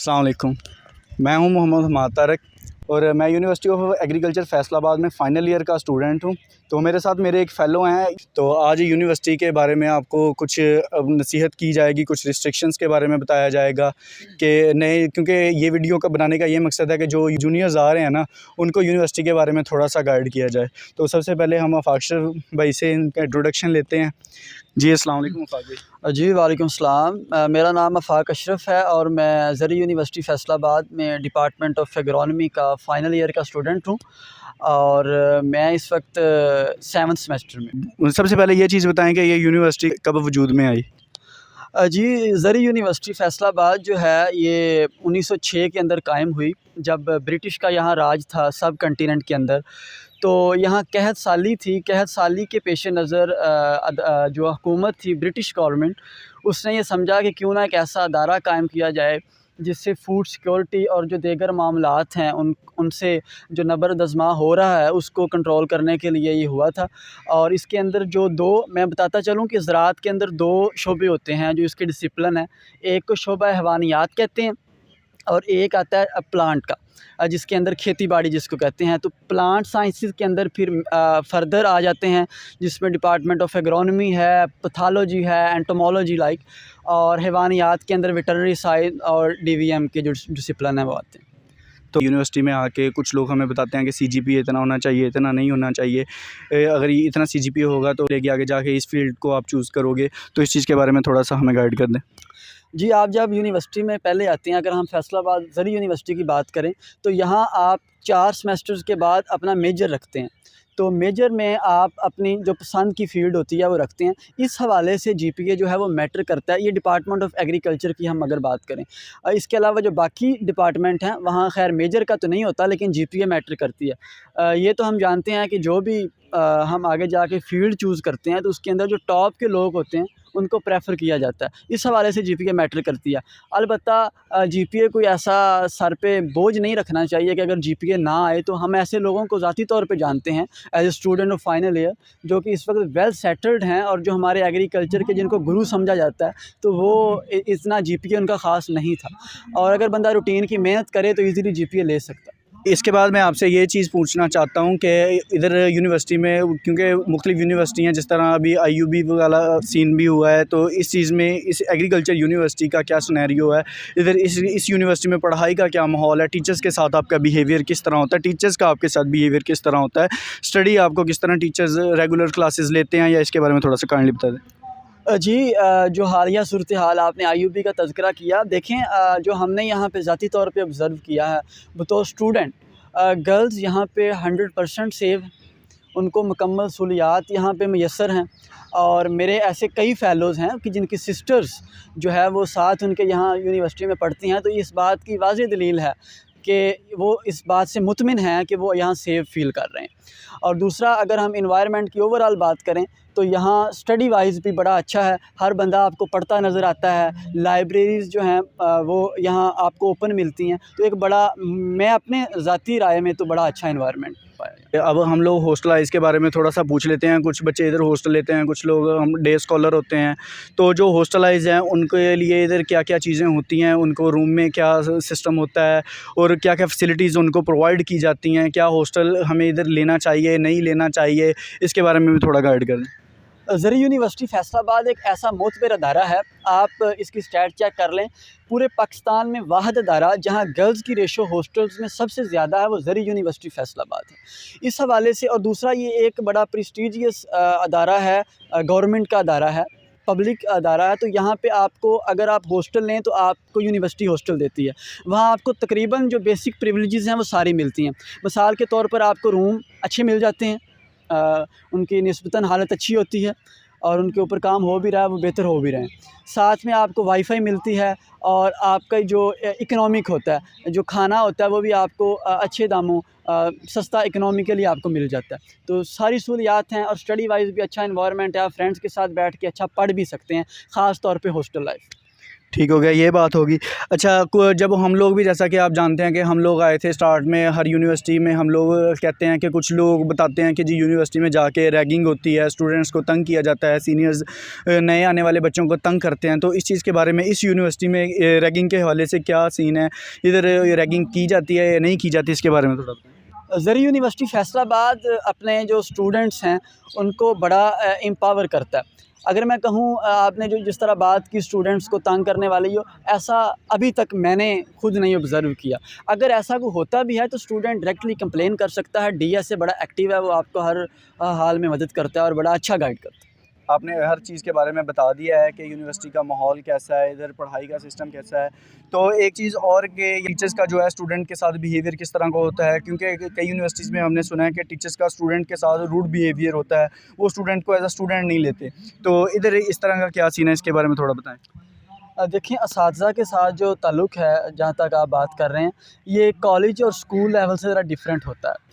अस्सलाम वालेकुम। मैं हूं मोहम्मद हमाद तारक और मैं यूनिवर्सिटी ऑफ एग्रीकल्चर फैसलाबाद में फ़ाइनल ईयर का स्टूडेंट हूं। तो मेरे साथ मेरे एक फ़ेलो हैं। तो आज यूनिवर्सिटी के बारे में आपको कुछ नसीहत की जाएगी, कुछ रिस्ट्रिक्शंस के बारे में बताया जाएगा कि नए, क्योंकि ये वीडियो का बनाने का ये मकसद है कि जो जूनियर्स आ रहे हैं ना, उनको यूनिवर्सिटी के बारे में थोड़ा सा गाइड किया जाए। तो सबसे पहले हम आफाक भाई से इनका इंट्रोडक्शन लेते हैं। जी अस्सलाम वालेकुम आफाक भाई। जी वालेकुम सलाम। मेरा नाम आफाक अशरफ है और मैं ज़री यूनिवर्सिटी फैसलाबाद में डिपार्टमेंट ऑफ एग्रोनॉमी का फ़ाइनल ईयर का स्टूडेंट हूँ और मैं इस वक्त 7th सेमेस्टर में। सबसे पहले ये चीज़ बताएं कि ये यूनिवर्सिटी कब वजूद में आई। जी ज़री यूनिवर्सिटी फैसलाबाद जो है ये 1906 के अंदर कायम हुई, जब ब्रिटिश का यहाँ राज था सब कंटिनेंट के अंदर। तो यहाँ कहत साली थी। कहत साली के पेश नज़र जो हुकूमत थी ब्रिटिश गवर्नमेंट, उसने ये समझा कि क्यों ना एक ऐसा अदारा कायम किया जाए जिससे फूड सिक्योरिटी और जो दीगर मामलात हैं उनसे जो नबर-दज़मा हो रहा है उसको कंट्रोल करने के लिए ये हुआ था। और इसके अंदर जो दो मैं बताता चलूँ कि ज़राअत के अंदर दो शोबे होते हैं जो इसके डिसिप्लिन है। एक को शोबा हैवानियात कहते हैं और एक आता है प्लांट का, जिसके अंदर खेती बाड़ी जिसको कहते हैं। तो प्लांट साइंसेस के अंदर फिर फर्दर आ जाते हैं जिसमें डिपार्टमेंट ऑफ एग्रोनॉमी है, पैथोलॉजी है, एंटोमोलॉजी लाइक, और हैवानियात के अंदर वेटरनरी साइंस और डीवीएम के जो डिसिप्लिन है वो आते हैं। तो यूनिवर्सिटी में आके कुछ लोग हमें बताते हैं कि सीजीपीए इतना होना चाहिए, इतना नहीं होना चाहिए। अगर ये इतना सीजीपीए होगा तो लेके आगे जाके इस फील्ड को आप चूज़ करोगे। तो इस चीज़ के बारे में थोड़ा सा हमें गाइड कर दें। जी, आप जब यूनिवर्सिटी में पहले आते हैं, अगर हम फैसलाबाद ज़री यूनिवर्सिटी की बात करें तो यहाँ आप 4 सेमेस्टर्स के बाद अपना मेजर रखते हैं। तो मेजर में आप अपनी जो पसंद की फ़ील्ड होती है वो रखते हैं। इस हवाले से जीपीए जो है वो मैटर करता है। ये डिपार्टमेंट ऑफ एग्रीकल्चर की हम अगर बात करें, इसके अलावा जो बाकी डिपार्टमेंट हैं वहाँ खैर मेजर का तो नहीं होता, लेकिन जीपीए मैटर करती है। ये तो हम जानते हैं कि जो भी हम आगे जाके फ़ील्ड चूज़ करते हैं तो उसके अंदर जो टॉप के लोग होते हैं उनको प्रेफर किया जाता है। इस हवाले से जीपीए मैटर करती है। अलबत्ता जीपीए कोई ऐसा सर पे बोझ नहीं रखना चाहिए कि अगर जीपीए ना आए तो हम ऐसे लोगों को ज़ाती तौर पे जानते हैं as a student of final year, जो कि इस वक्त वेल सेटल्ड हैं और जो हमारे एग्रीकल्चर के जिनको गुरु समझा जाता है, तो वो इतना जीपीए उनका ख़ास नहीं था। और अगर बंदा रूटीन की मेहनत करे तो ईज़िली जीपीए ले सकता है। इसके बाद मैं आपसे ये चीज़ पूछना चाहता हूँ कि इधर यूनिवर्सिटी में, क्योंकि मुख्तलिफ़ यूनिवर्सिटी हैं, जिस तरह अभी आईयूबी वाला सीन भी हुआ है, तो इस चीज़ में इस एग्रीकल्चर यूनिवर्सिटी का क्या सिनेरियो है? इधर इस यूनिवर्सिटी में पढ़ाई का क्या माहौल है? टीचर्स के साथ आपका बिहेवियर किस तरह होता है? टीचर्स का आपके साथ बिहेवियर किस तरह होता है? स्टडी आपको किस तरह टीचर्स रेगुलर क्लासेस लेते हैं, या इसके बारे में थोड़ा सा काइंडली बता दें। जी, जो हालिया सूरत हाल आपने आईयूबी का तज़किरा किया, देखें जो हमने यहाँ पे ज़ाती तौर पे ऑब्ज़र्व किया है बतौर स्टूडेंट, गर्ल्स यहाँ पे 100% सेव, उनको मुकम्मल सहूलियात यहाँ पे मैसर हैं। और मेरे ऐसे कई फ़ेलोज़ हैं कि जिनकी सिस्टर्स जो है वो साथ उनके यहाँ यूनिवर्सिटी में पढ़ती हैं। तो इस बात की वाज़ेह दलील है कि वो इस बात से मुतमिन हैं कि वो यहाँ सेफ़ फ़ील कर रहे हैं। और दूसरा, अगर हम इन्वायरमेंट की ओवरऑल बात करें तो यहाँ स्टडी वाइज़ भी बड़ा अच्छा है। हर बंदा आपको पढ़ता नज़र आता है। लाइब्रेरीज़ जो हैं वो यहाँ आपको ओपन मिलती हैं। तो एक बड़ा, मैं अपने ज़ाती राय में तो बड़ा अच्छा इन्वायरमेंट पाया। अब हम लोग हॉस्टलाइज़ के बारे में थोड़ा सा पूछ लेते हैं। कुछ बच्चे इधर हॉस्टल लेते हैं, कुछ लोग हम डे स्कॉलर होते हैं। तो जो हॉस्टलाइज़ हैं उनके लिए इधर क्या-क्या चीज़ें होती हैं? उनको रूम में क्या सिस्टम होता है और क्या-क्या फैसिलिटीज़ उनको प्रोवाइड की जाती हैं? क्या हॉस्टल हमें इधर लेना चाहिए, नहीं लेना चाहिए? इसके बारे में भी थोड़ा गाइड करें। ज़री यूनिवर्सिटी फैसलाबाद एक ऐसा मोतबर अदारा है, आप इसकी स्टैट चेक कर लें। पूरे पाकिस्तान में वाहिद अदारा जहाँ गर्ल्स की रेशो हॉस्टल्स में सबसे ज़्यादा है वो ज़री यूनिवर्सिटी फैसलाबाद है। इस हवाले से, और दूसरा ये एक बड़ा प्रेस्टीजियस अदारा है, गवर्नमेंट का अदारा है, पब्लिक अदारा है। तो यहाँ पे आपको, अगर आप हॉस्टल लें तो आपको यूनिवर्सिटी हॉस्टल देती है। वहाँ आपको तकरीबन जो बेसिक प्रिविलेजेस हैं वो सारी मिलती हैं। मिसाल के तौर पर आपको रूम अच्छे मिल जाते हैं, उनकी निस्बतन हालत अच्छी होती है और उनके ऊपर काम हो भी रहा है, वो बेहतर हो भी रहे हैं। साथ में आपको वाईफ़ाई मिलती है और आपका जो इकनॉमिक होता है, जो खाना होता है, वो भी आपको अच्छे दामों सस्ता इकनॉमिकली आपको मिल जाता है। तो सारी सहूलियात हैं और स्टडी वाइज़ भी अच्छा इन्वायरमेंट है। आप फ्रेंड्स के साथ बैठ के अच्छा पढ़ भी सकते हैं, ख़ास तौर पे हॉस्टल लाइफ। ठीक हो गया, ये बात होगी। अच्छा, जब हम लोग भी, जैसा कि आप जानते हैं कि हम लोग आए थे स्टार्ट में, हर यूनिवर्सिटी में हम लोग कहते हैं कि कुछ लोग बताते हैं कि जी यूनिवर्सिटी में जाके रैगिंग होती है, स्टूडेंट्स को तंग किया जाता है, सीनियर्स नए आने वाले बच्चों को तंग करते हैं। तो इस चीज़ के बारे में इस यूनिवर्सिटी में रैगिंग के हवाले से क्या सीन है? इधर रैगिंग की जाती है या नहीं की जाती, इसके बारे में थोड़ा बताएँ? ज़री यूनिवर्सिटी फैसलाबाद अपने जो स्टूडेंट्स हैं उनको बड़ा एम्पावर करता है। अगर मैं कहूँ आपने जो जिस तरह बात की स्टूडेंट्स को तंग करने वाली हो, ऐसा अभी तक मैंने खुद नहीं ऑब्ज़र्व किया। अगर ऐसा कोई होता भी है तो स्टूडेंट डायरेक्टली कंप्लेन कर सकता है। डीएसए बड़ा एक्टिव है, वो आपको हर हाल में मदद करता है और बड़ा अच्छा गाइड करता है। आपने हर चीज़ के बारे में बता दिया है कि यूनिवर्सिटी का माहौल कैसा है, इधर पढ़ाई का सिस्टम कैसा है। तो एक चीज़ और कि टीचर्स का जो है स्टूडेंट के साथ बिहेवियर किस तरह का होता है, क्योंकि कई यूनिवर्सिटीज़ में हमने सुना है कि टीचर्स का स्टूडेंट के साथ रूड बिहेवियर होता है, वो स्टूडेंट को एज अ स्टूडेंट नहीं लेते। तो इधर इस तरह का क्या सीन है, इसके बारे में थोड़ा बताएँ? देखिए असातिज़ा के साथ जो ताल्लुक़ है, जहाँ तक आप बात कर रहे हैं, ये कॉलेज और स्कूल लेवल से ज़रा डिफरेंट होता है।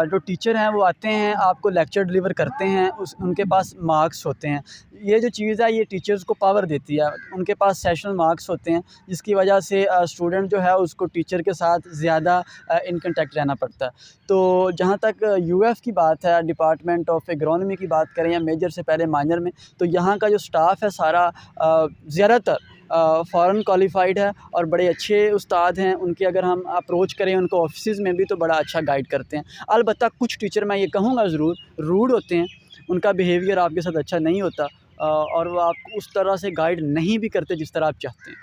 जो टीचर हैं वो आते हैं, आपको लेक्चर डिलीवर करते हैं, उनके पास मार्क्स होते हैं। ये जो चीज़ है ये टीचर्स को पावर देती है। उनके पास सेशनल मार्क्स होते हैं, जिसकी वजह से स्टूडेंट जो है उसको टीचर के साथ ज़्यादा इन कॉन्टैक्ट रहना पड़ता है। तो जहाँ तक यूएफ की बात है, डिपार्टमेंट ऑफ एग्रोनॉमी की बात करें या मेजर से पहले माइनर में, तो यहाँ का जो स्टाफ़ है सारा ज़्यादातर फ़ॉरेन क्वालिफ़ाइड है और बड़े अच्छे उस्ताद हैं। उनके अगर हम अप्रोच करें उनको ऑफ़िसेज़ में भी, तो बड़ा अच्छा गाइड करते हैं। अलबत्ता कुछ टीचर, मैं ये कहूँगा ज़रूर, रूड होते हैं, उनका बिहेवियर आपके साथ अच्छा नहीं होता और वो आपको उस तरह से गाइड नहीं भी करते जिस तरह आप चाहते हैं।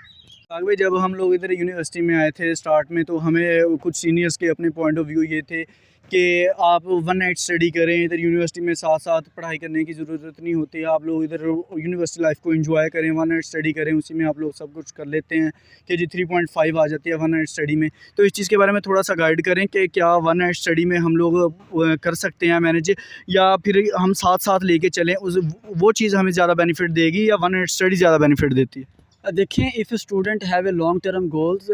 भाई, जब हम लोग इधर यूनिवर्सिटी में आए थे स्टार्ट में, तो हमें कुछ सीनियर्स के अपने पॉइंट ऑफ व्यू ये थे कि आप वन नाइट स्टडी करें इधर यूनिवर्सिटी में, साथ साथ पढ़ाई करने की ज़रूरत नहीं होती। आप लोग इधर यूनिवर्सिटी लाइफ को एंजॉय करें, वन नाइट स्टडी करें, उसी में आप लोग सब कुछ कर लेते हैं कि जी 3.5 आ जाती है वन नाइट स्टडी में। तो इस चीज़ के बारे में थोड़ा सा गाइड करें कि क्या वन नाइट स्टडी में हम लोग कर सकते हैं मैनेज, या फिर हम साथ साथ लेके चलें, उस वो चीज़ हमें ज़्यादा बेनिफिट देगी या वन नाइट स्टडी ज़्यादा बेनिफिट देती है? देखें, if student have a long term goals,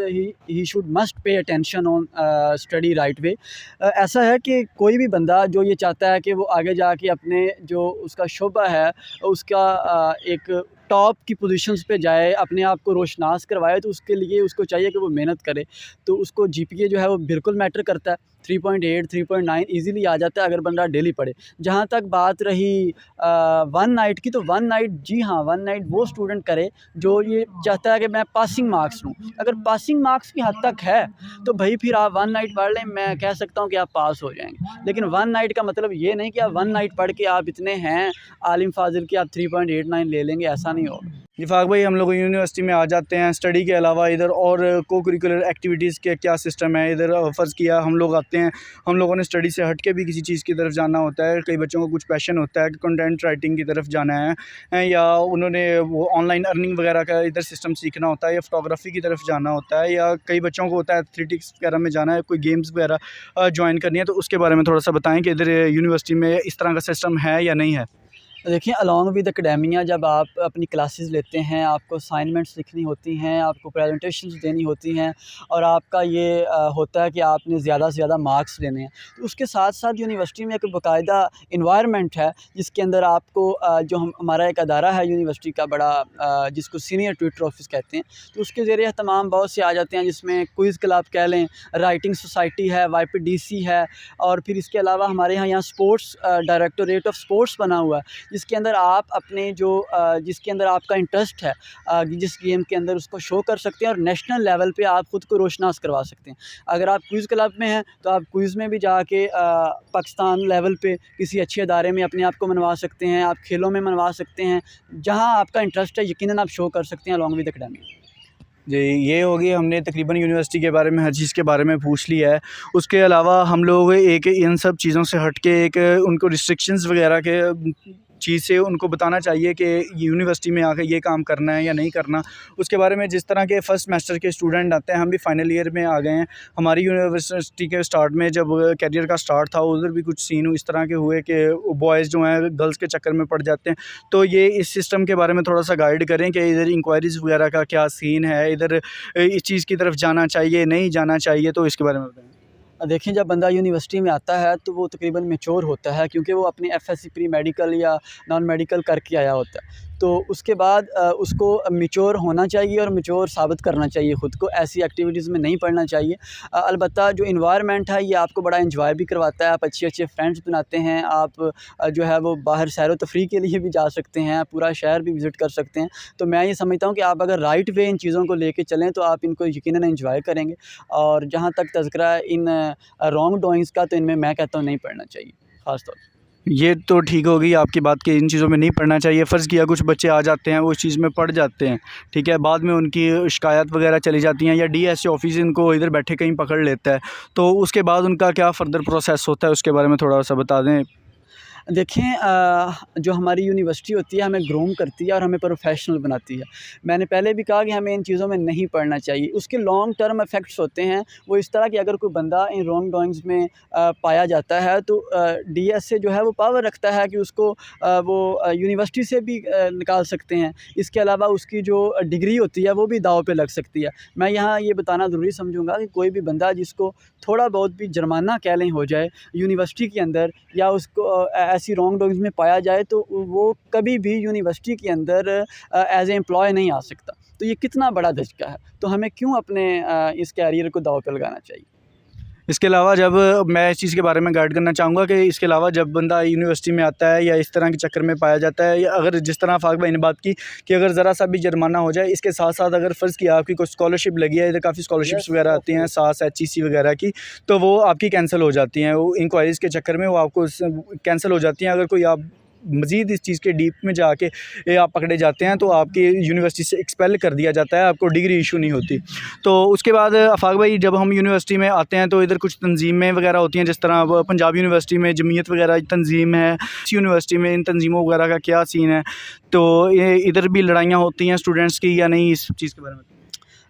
he should must pay attention on study right way. ऐसा है कि कोई भी बंदा जो ये चाहता है कि वो आगे जाके अपने जो उसका शोबा है उसका एक टॉप की पोजीशंस पे जाए, अपने आप को रोशनास करवाए, तो उसके लिए उसको चाहिए कि वो मेहनत करे। तो उसको जीपीए जो है वो बिल्कुल मैटर करता है। 3.8 3.9 ईज़िली आ जाता है अगर बंदा डेली पढ़े। जहाँ तक बात रही वन नाइट की, तो वन नाइट, जी हाँ, वन नाइट वो स्टूडेंट करे जो ये चाहता है कि मैं पासिंग मार्क्स लूँ। अगर पासिंग मार्क्स की हद तक है तो भाई फिर आप वन नाइट पढ़ लें, मैं कह सकता हूँ कि आप पास हो जाएँगे। लेकिन वन नाइट का मतलब ये नहीं कि आप वन नाइट पढ़ के आप इतने हैं आलिम फाजिल कि आप 3.89 ले लेंगे, ऐसा नहीं होगा। इफ़ाक भाई, हम लोग यूनिवर्सिटी में आ जाते हैं, स्टडी के अलावा इधर और को करिकुलर एक्टिविटीज़ के क्या सिस्टम है इधर? फ़र्ज़ किया हम लोग आते हैं, हम लोगों ने स्टडी से हट के भी किसी चीज़ की तरफ जाना होता है। कई बच्चों को कुछ पैशन होता है कि कंटेंट राइटिंग की तरफ जाना है, या उन्होंने वो ऑनलाइन अर्निंग वगैरह का इधर सिस्टम सीखना होता है, या फ़ोटोग्राफ़ी की तरफ जाना होता है, या कई बच्चों को होता है एथलेटिक्स वगैरह में जाना है, कोई गेम्स वगैरह जॉइन करनी है। तो उसके बारे में थोड़ा सा बताएँ कि इधर यूनिवर्सिटी में इस तरह का सिस्टम है या नहीं है? देखिए, अलॉन्ग विद एकेडेमिया जब आप अपनी क्लासेस लेते हैं, आपको असाइनमेंट्स लिखनी होती हैं, आपको प्रेजेंटेशंस देनी होती हैं और आपका ये होता है कि आपने ज़्यादा से ज़्यादा मार्क्स लेने हैं। तो उसके साथ-साथ यूनिवर्सिटी में एक बाकायदा एनवायरनमेंट है, जिसके अंदर आपको जो हमारा एक अदारा है यूनिवर्सिटी का बड़ा, जिसको सीनियर ट्यूटर ऑफिस कहते हैं, तो उसके ज़रिए तमाम बहुत से आ जाते हैं, जिसमें क्विज़ क्लब कह लें, राइटिंग सोसाइटी है, वाईपीडीसी है, और फिर इसके अलावा हमारे यहाँ स्पोर्ट्स डायरेक्टोरेट ऑफ स्पोर्ट्स बना हुआ है, जिसके अंदर आप अपने जो जिसके अंदर आपका इंटरेस्ट है, जिस गेम के अंदर उसको शो कर सकते हैं और नेशनल लेवल पे आप ख़ुद को रोशनास करवा सकते हैं। अगर आप क्विज़ क्लब में हैं तो आप क्विज़ में भी जाके पाकिस्तान लेवल पे किसी अच्छे अदारे में अपने आप को मनवा सकते हैं, आप खेलों में मनवा सकते हैं। जहाँ आपका इंटरेस्ट है यकीनन आप शो कर सकते हैं अलॉन्ग विद एकेडमी। जी, ये होगी, हमने तकरीबन यूनिवर्सिटी के बारे में हर चीज़ के बारे में पूछ लिया है। उसके अलावा हम लोग एक इन सब चीज़ों से हट के एक उनको रिस्ट्रिक्शंस वगैरह के चीज़ से उनको बताना चाहिए कि यूनिवर्सिटी में आकर ये काम करना है या नहीं करना। उसके बारे में, जिस तरह के फ़र्स्ट सेमेस्टर के स्टूडेंट आते हैं, हम भी फाइनल ईयर में आ गए हैं। हमारी यूनिवर्सिटी के स्टार्ट में जब करियर का स्टार्ट था, उधर भी कुछ सीन इस तरह के हुए कि बॉयज़ जो हैं गर्ल्स के चक्कर में पड़ जाते हैं। तो ये इस सिस्टम के बारे में थोड़ा सा गाइड करें कि इधर इंक्वायरीज़ वगैरह का क्या सीन है, इधर इस चीज़ की तरफ जाना चाहिए, नहीं जाना चाहिए, तो इसके बारे में बताएँ। देखिए, जब बंदा यूनिवर्सिटी में आता है तो वो तकरीबन मैच्योर होता है, क्योंकि वो अपनी एफएससी प्री मेडिकल या नॉन मेडिकल करके आया होता है। तो उसके बाद उसको मैच्योर होना चाहिए और मैच्योर साबित करना चाहिए ख़ुद को, ऐसी एक्टिविटीज़ में नहीं पढ़ना चाहिए। अलबत्ता जो एनवायरनमेंट है ये आपको बड़ा एंजॉय भी करवाता है, आप अच्छे अच्छे फ्रेंड्स बनाते हैं, आप जो है वो बाहर सैर व तफरीह के लिए भी जा सकते हैं, पूरा शहर भी विज़िट कर सकते हैं। तो मैं ये समझता हूँ कि आप अगर राइट वे इन चीज़ों को लेके चलें तो आप इनको यकीनन एंजॉय करेंगे। और जहाँ तक तज़किरा है इन रॉन्ग डूइंग्स का, तो इनमें मैं कहता हूँ नहीं पढ़ना चाहिए ख़ास तौर पे। ये तो ठीक हो गई आपकी बात कि इन चीज़ों में नहीं पढ़ना चाहिए। फ़र्ज़ किया कुछ बच्चे आ जाते हैं, वो इस चीज़ में पड़ जाते हैं, ठीक है, बाद में उनकी शिकायत वगैरह चली जाती हैं या डीएसए ऑफिस इनको इधर बैठे कहीं पकड़ लेता है, तो उसके बाद उनका क्या फ़र्दर प्रोसेस होता है, उसके बारे में थोड़ा सा बता दें। देखें, जो हमारी यूनिवर्सिटी होती है हमें ग्रूम करती है और हमें प्रोफेशनल बनाती है। मैंने पहले भी कहा कि हमें इन चीज़ों में नहीं पढ़ना चाहिए। उसके लॉन्ग टर्म इफ़ेक्ट्स होते हैं, वो इस तरह कि अगर कोई बंदा इन रॉन्ग डूइंग्स में पाया जाता है तो डीएसए जो है वो पावर रखता है कि उसको वो यूनिवर्सिटी से भी निकाल सकते हैं। इसके अलावा उसकी जो डिग्री होती है वो भी दाँव पे लग सकती है। मैं यहाँ ये बताना ज़रूरी समझूँगा कि कोई भी बंदा जिसको थोड़ा बहुत भी जुर्माना कह लें हो जाए यूनिवर्सिटी के अंदर, या उसको ऐसी रॉन्ग डूइंग्स में पाया जाए, तो वो कभी भी यूनिवर्सिटी के अंदर एज़ ए एम्प्लॉय नहीं आ सकता। तो ये कितना बड़ा धचका है, तो हमें क्यों अपने इस कैरियर को दाँव पे लगाना चाहिए। इसके अलावा जब मैं इस चीज़ के बारे में गाइड करना चाहूँगा कि इसके अलावा जब बंदा यूनिवर्सिटी में आता है या इस तरह के चक्कर में पाया जाता है, या अगर जिस तरह आफाक भाई ने बात की कि अगर ज़रा सा भी जुर्माना हो जाए, इसके साथ साथ अगर फ़र्ज़ किया आपकी कोई स्कॉलरशिप लगी है, इधर काफ़ी स्कॉलरशिप्स वगैरह आती हैं, सास एचईसी वगैरह की, तो वो आपकी कैंसिल हो जाती हैं। वो इंक्वायरीज़ के चक्कर में वो आपको कैंसिल हो जाती हैं। अगर कोई आप मज़ीद इस चीज़ के डीप में जाके आप पकड़े जाते हैं तो आपकी यूनिवर्सिटी से एक्सपेल कर दिया जाता है, आपको डिग्री इशू नहीं होती। तो उसके बाद आफाक भाई जब हम यूनिवर्सिटी में आते हैं तो इधर कुछ तंजीमें वगैरह होती हैं, जिस तरह पंजाब यूनिवर्सिटी में जमीयत वगैरह तंजीम है, इस यूनिवर्सिटी में इन तंजीमों वगैरह का क्या सीन है, तो ये इधर भी लड़ाइयाँ होती हैं स्टूडेंट्स की या नहीं, इस चीज़ के बारे में?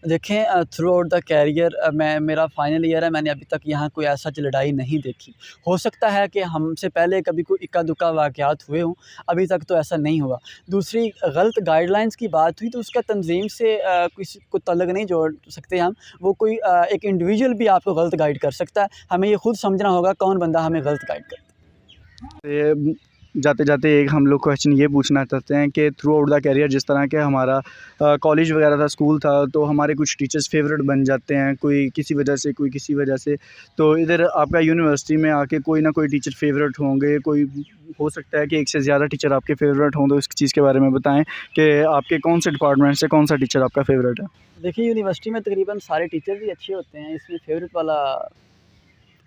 देखें, थ्रू आउट द कैरियर मेरा फाइनल ईयर है, मैंने अभी तक यहाँ कोई ऐसा लड़ाई नहीं देखी। हो सकता है कि हमसे पहले कभी कोई इक्का-दुक्का वाक़यात हुए हों, अभी तक तो ऐसा नहीं हुआ। दूसरी गलत गाइडलाइंस की बात हुई तो उसका तंज़ीम से किसी को तल्लुक़ नहीं जोड़ सकते हम। वो कोई एक इंडिविजुअल भी आपको गलत गाइड कर सकता है। हमें ये खुद समझना होगा कौन बंदा हमें गलत गाइड करता है। जाते जाते एक हम लोग क्वेश्चन ये पूछना चाहते हैं कि थ्रू आउट द कैरियर जिस तरह के हमारा कॉलेज वगैरह था, स्कूल था, तो हमारे कुछ टीचर्स फेवरेट बन जाते हैं, कोई किसी वजह से, कोई किसी वजह से। तो इधर आपका यूनिवर्सिटी में आके कोई ना कोई टीचर फेवरेट होंगे, कोई हो सकता है कि एक से ज़्यादा टीचर आपके फेवरेट हों, तो इस चीज़ के बारे में बताएं कि आपके कौन से डिपार्टमेंट से कौन सा टीचर आपका फेवरेट है। देखिए, यूनिवर्सिटी में तकरीबन सारे टीचर्स ही अच्छे होते हैं, इसमें फेवरेट वाला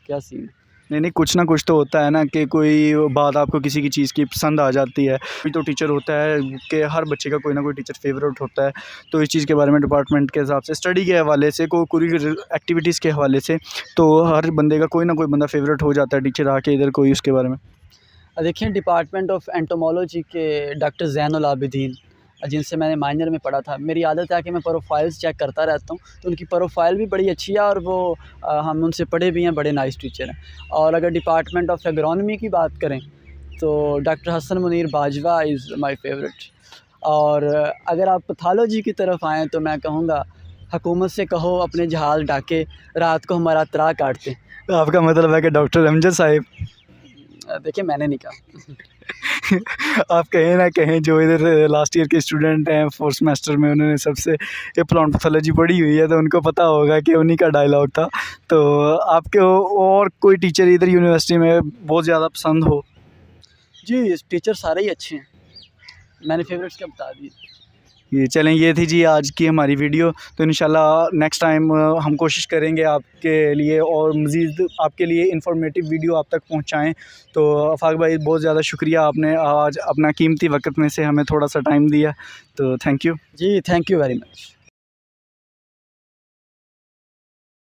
क्या सीन है? नहीं, कुछ ना कुछ तो होता है ना कि कोई बात आपको किसी की चीज़ की पसंद आ जाती है। कोई तो टीचर होता है कि हर बच्चे का कोई ना कोई टीचर फेवरेट होता है। तो इस चीज़ के बारे में डिपार्टमेंट के हिसाब से, स्टडी के हवाले से, कोई करिकुलर एक्टिविटीज़ के हवाले से, तो हर बंदे का कोई ना कोई बंदा फेवरेट हो जाता है टीचर आके इधर, कोई उसके बारे में। देखिए, डिपार्टमेंट ऑफ एंटोमोलॉजी के डॉक्टर ज़ैनुल आबिदीन, जिनसे मैंने माइनर में पढ़ा था, मेरी आदत है कि मैं प्रोफाइल्स चेक करता रहता हूँ, तो उनकी प्रोफाइल भी बड़ी अच्छी है और वो हम उनसे पढ़े भी हैं, बड़े नाइस टीचर हैं। और अगर डिपार्टमेंट ऑफ एग्रोनॉमी की बात करें तो doctor Hasan Munir Bajwa is my favourite. और अगर आप पैथोलॉजी की तरफ आएँ तो मैं कहूँगा हुकूमत से कहो अपने जहाज़ ढाके रात को हमारा तरा काटते। तो आपका मतलब है कि डॉक्टर अमजद साहिब? देखिए, मैंने नहीं कहा। आप कहीं ना कहीं जो इधर लास्ट ईयर के स्टूडेंट हैं, फोर्थ सेमेस्टर में, उन्होंने सबसे ये प्लांट पैथोलॉजी पढ़ी हुई है, तो उनको पता होगा कि उन्हीं का डायलॉग था। तो आपके और कोई टीचर इधर यूनिवर्सिटी में बहुत ज़्यादा पसंद हो? जी, टीचर सारे ही अच्छे हैं, मैंने फेवरेट्स क्या बता दिए। ये चलें, ये थी जी आज की हमारी वीडियो। तो इंशाल्लाह नेक्स्ट टाइम हम कोशिश करेंगे आपके लिए और मज़ीद आपके लिए इंफॉर्मेटिव वीडियो आप तक पहुंचाएं। तो आफाक भाई, बहुत ज़्यादा शुक्रिया, आपने आज अपना कीमती वक्त में से हमें थोड़ा सा टाइम दिया, तो थैंक यू। जी, थैंक यू वेरी मच।